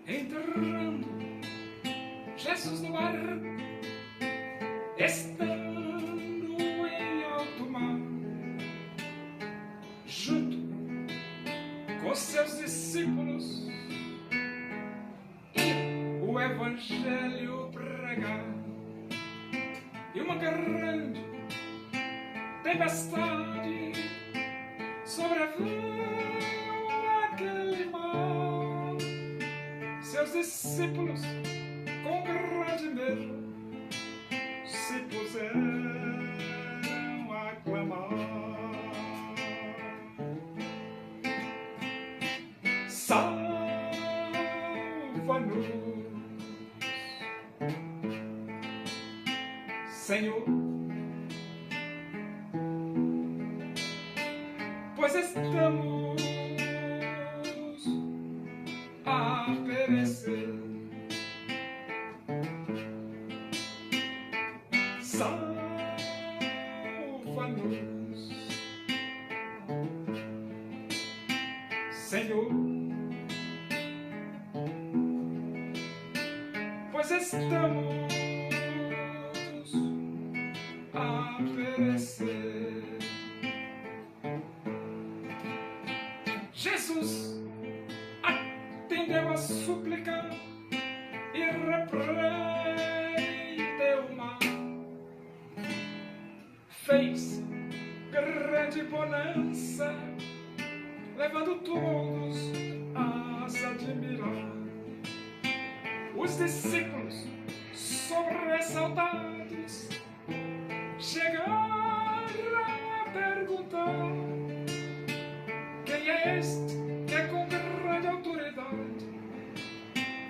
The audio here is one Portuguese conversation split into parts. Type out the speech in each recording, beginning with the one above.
Entrando Jesus no ar, estando em alto mar, junto com seus discípulos, ia o Evangelho pregar. E uma grande tempestade sobreveio aquele mar. Seus discípulos, com grande medo, se puseram a clamar: salva-nos, Senhor, pois estamos a perecer. Salva-nos, Senhor, pois estamos a perecer. Jesus atendeu a súplica e repreendeu o mar. Fez grande bonança, levando todos a se admirar. Os discípulos, sobressaltados, chegaram a perguntar: quem é este que com grande autoridade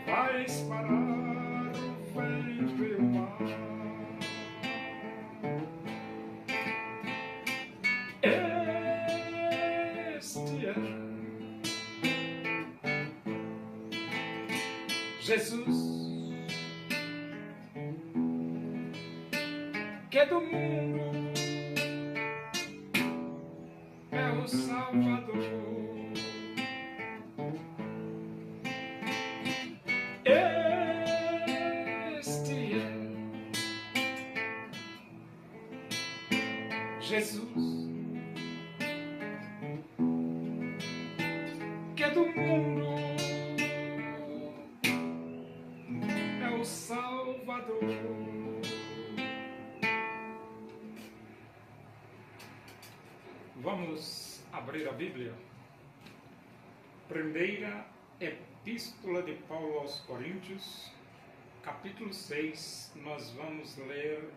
faz parar o vento e o mar? Este é Jesus, que do mundo é o Salvador. Este é Jesus, que do mundo é o Salvador. Vamos abrir a Bíblia. Primeira Epístola de Paulo aos Coríntios, capítulo 6, nós vamos ler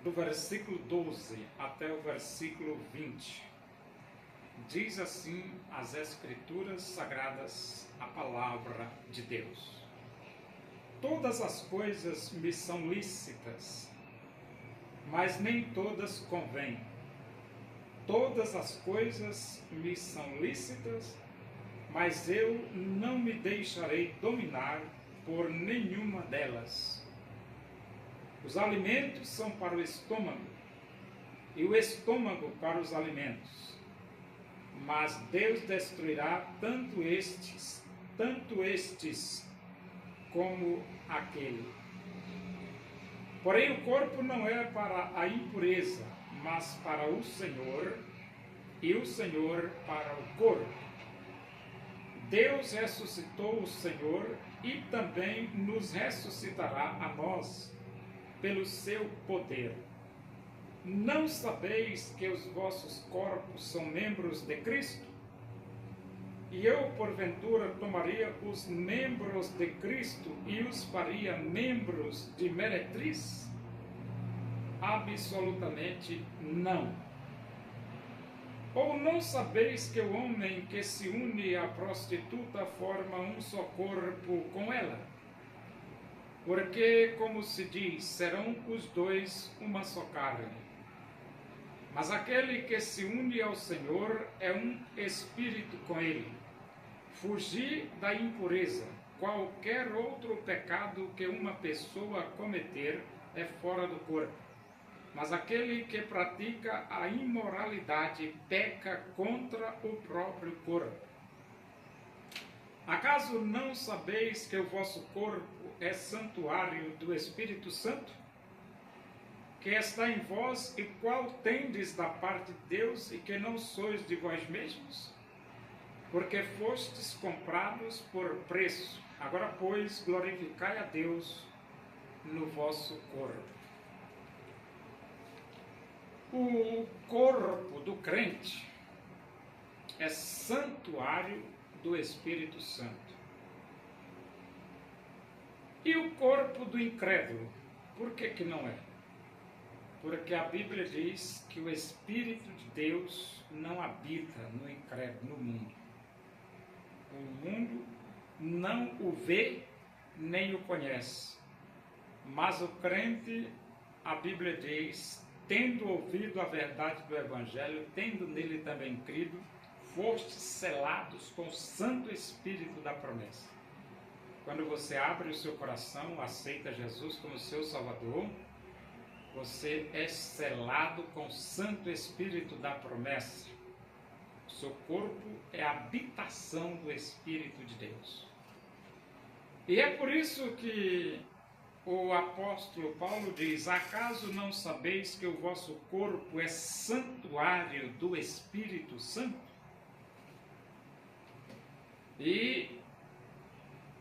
do versículo 12 até o versículo 20. Diz assim as Escrituras Sagradas, a palavra de Deus: todas as coisas me são lícitas, mas nem todas convêm. Todas as coisas me são lícitas, mas eu não me deixarei dominar por nenhuma delas. Os alimentos são para o estômago, e o estômago para os alimentos. Mas Deus destruirá tanto estes como aquele. Porém, o corpo não é para a impureza, mas para o Senhor, e o Senhor para o corpo. Deus ressuscitou o Senhor e também nos ressuscitará a nós, pelo seu poder. Não sabeis que os vossos corpos são membros de Cristo? E eu, porventura, tomaria os membros de Cristo e os faria membros de meretriz? Absolutamente não. Ou não sabeis que o homem que se une à prostituta forma um só corpo com ela? Porque, como se diz, serão os dois uma só carne. Mas aquele que se une ao Senhor é um espírito com ele. Fugir da impureza. Qualquer outro pecado que uma pessoa cometer é fora do corpo. Mas aquele que pratica a imoralidade peca contra o próprio corpo. Acaso não sabeis que o vosso corpo é santuário do Espírito Santo, que está em vós e qual tendes da parte de Deus e que não sois de vós mesmos? Porque fostes comprados por preço. Agora, pois, glorificai a Deus no vosso corpo. O corpo do crente é santuário do Espírito Santo. E o corpo do incrédulo, por que não é? Porque a Bíblia diz que o Espírito de Deus não habita no incrédulo, no mundo. O mundo não o vê nem o conhece. Mas o crente, a Bíblia diz, tendo ouvido a verdade do Evangelho, tendo nele também crido, fostes selados com o Santo Espírito da promessa. Quando você abre o seu coração, aceita Jesus como seu Salvador, você é selado com o Santo Espírito da promessa. O seu corpo é a habitação do Espírito de Deus. E é por isso que o apóstolo Paulo diz: acaso não sabeis que o vosso corpo é santuário do Espírito Santo? E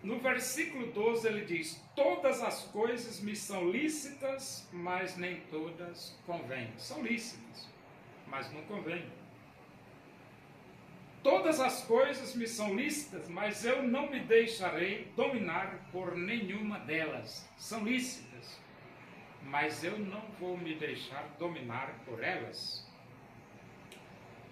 no versículo 12 ele diz: todas as coisas me são lícitas, mas nem todas convêm. São lícitas, mas não convêm. Todas as coisas me são lícitas, mas eu não me deixarei dominar por nenhuma delas. São lícitas, mas eu não vou me deixar dominar por elas.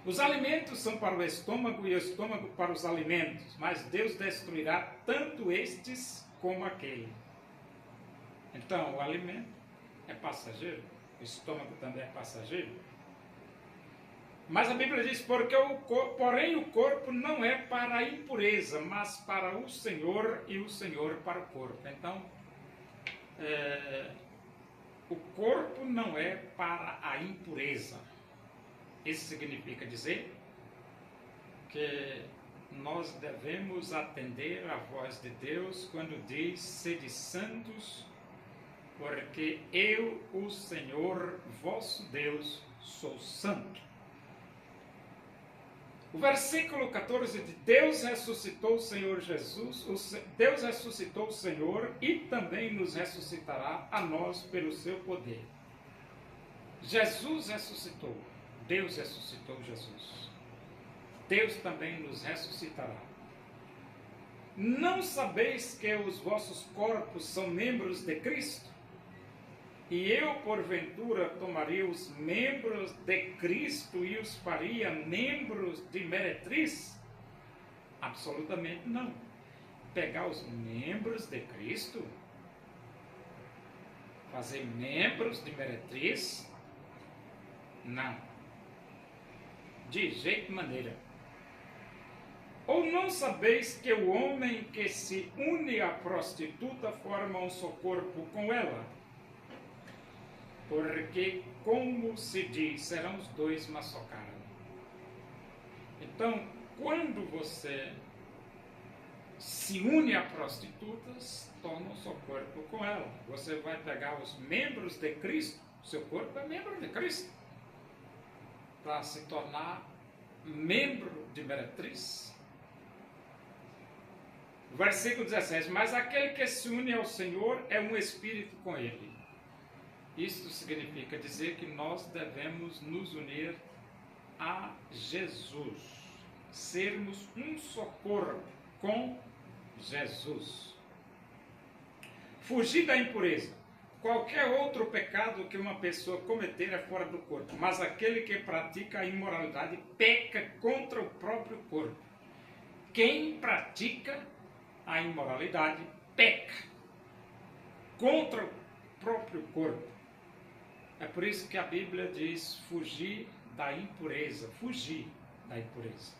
Os alimentos são para o estômago e o estômago para os alimentos, mas Deus destruirá tanto estes como aquele. Então, o alimento é passageiro, o estômago também é passageiro. Mas a Bíblia diz, porém o corpo não é para a impureza, mas para o Senhor e o Senhor para o corpo. Então, o corpo não é para a impureza. Isso significa dizer que nós devemos atender à voz de Deus quando diz, sede santos, porque eu, o Senhor, vosso Deus, sou santo. O versículo 14 de Deus ressuscitou o Senhor Jesus, Deus ressuscitou o Senhor e também nos ressuscitará a nós pelo seu poder. Jesus ressuscitou, Deus ressuscitou Jesus. Deus também nos ressuscitará. Não sabeis que os vossos corpos são membros de Cristo? E eu, porventura, tomaria os membros de Cristo e os faria membros de meretriz? Absolutamente não. Pegar os membros de Cristo, fazer membros de meretriz? Não. De jeito e maneira. Ou não sabeis que o homem que se une à prostituta forma um só corpo com ela? Porque, como se diz, serão os dois uma só carne. Então, quando você se une a prostitutas, torna um só corpo com ela. Você vai pegar os membros de Cristo, seu corpo é membro de Cristo, para se tornar membro de meretriz. Versículo 17, mas aquele que se une ao Senhor é um espírito com ele. Isto significa dizer que nós devemos nos unir a Jesus, sermos um só corpo com Jesus. Fugir da impureza. Qualquer outro pecado que uma pessoa cometer é fora do corpo, mas aquele que pratica a imoralidade peca contra o próprio corpo. Quem pratica a imoralidade peca contra o próprio corpo. É por isso que a Bíblia diz fugir da impureza, fugir da impureza.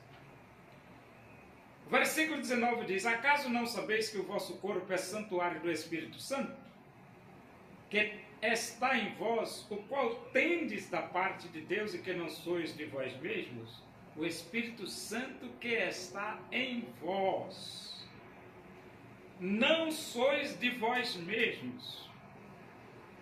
O versículo 19 diz, acaso não sabeis que o vosso corpo é santuário do Espírito Santo? que está em vós, o qual tendes da parte de Deus e que não sois de vós mesmos, o Espírito Santo que está em vós. Não sois de vós mesmos,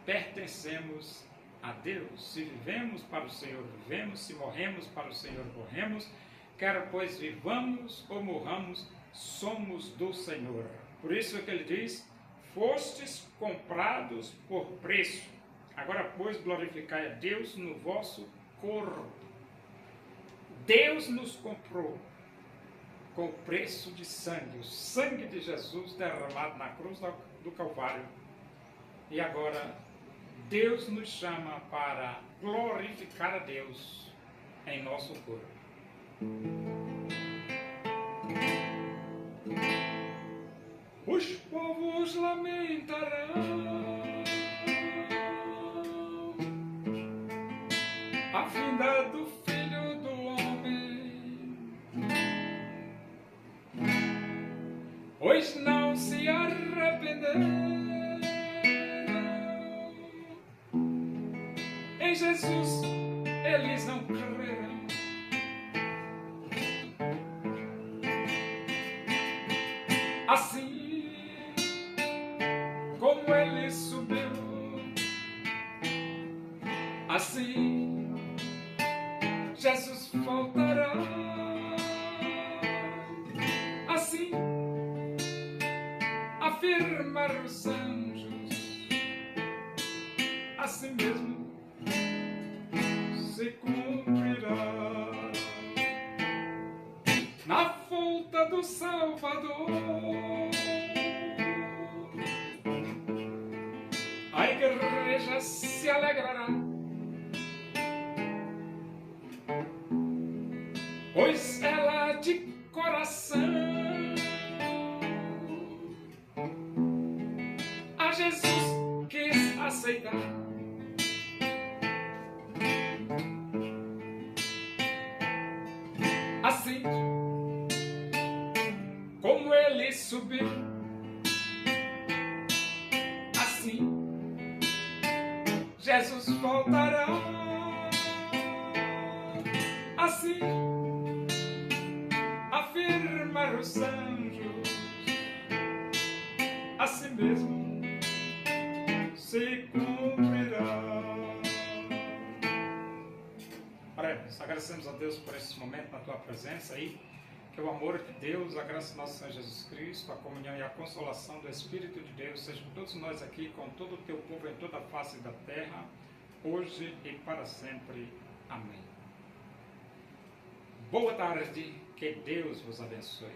pertencemos a Deus. Se vivemos para o Senhor, vivemos, se morremos para o Senhor, morremos, quer pois vivamos ou morramos, somos do Senhor. Por isso é que ele diz, fostes comprados por preço. Agora, pois, glorificai a Deus no vosso corpo. Deus nos comprou com o preço de sangue, o sangue de Jesus derramado na cruz do Calvário. E agora, Deus nos chama para glorificar a Deus em nosso corpo. Os povos lamentarão a vinda do Filho do Homem, pois não se arrependeram. Em Jesus eles não creram. Assim como ele subiu, assim Jesus voltará. Assim afirmaram os anjos, assim mesmo se cumprirá. Na volta do Salvador, a igreja se alegrará, pois ela de coração a Jesus quis aceitar. Assim como ele subiu, assim Jesus voltará. Assim afirmaram os anjos, assim mesmo se cumprirá. Oremos, agradecemos a Deus por esse momento na tua presença aí. Que o amor de Deus, a graça do nosso Senhor Jesus Cristo, a comunhão e a consolação do Espírito de Deus sejam com todos nós aqui, com todo o teu povo em toda a face da terra, hoje e para sempre. Amém. Boa tarde, que Deus vos abençoe.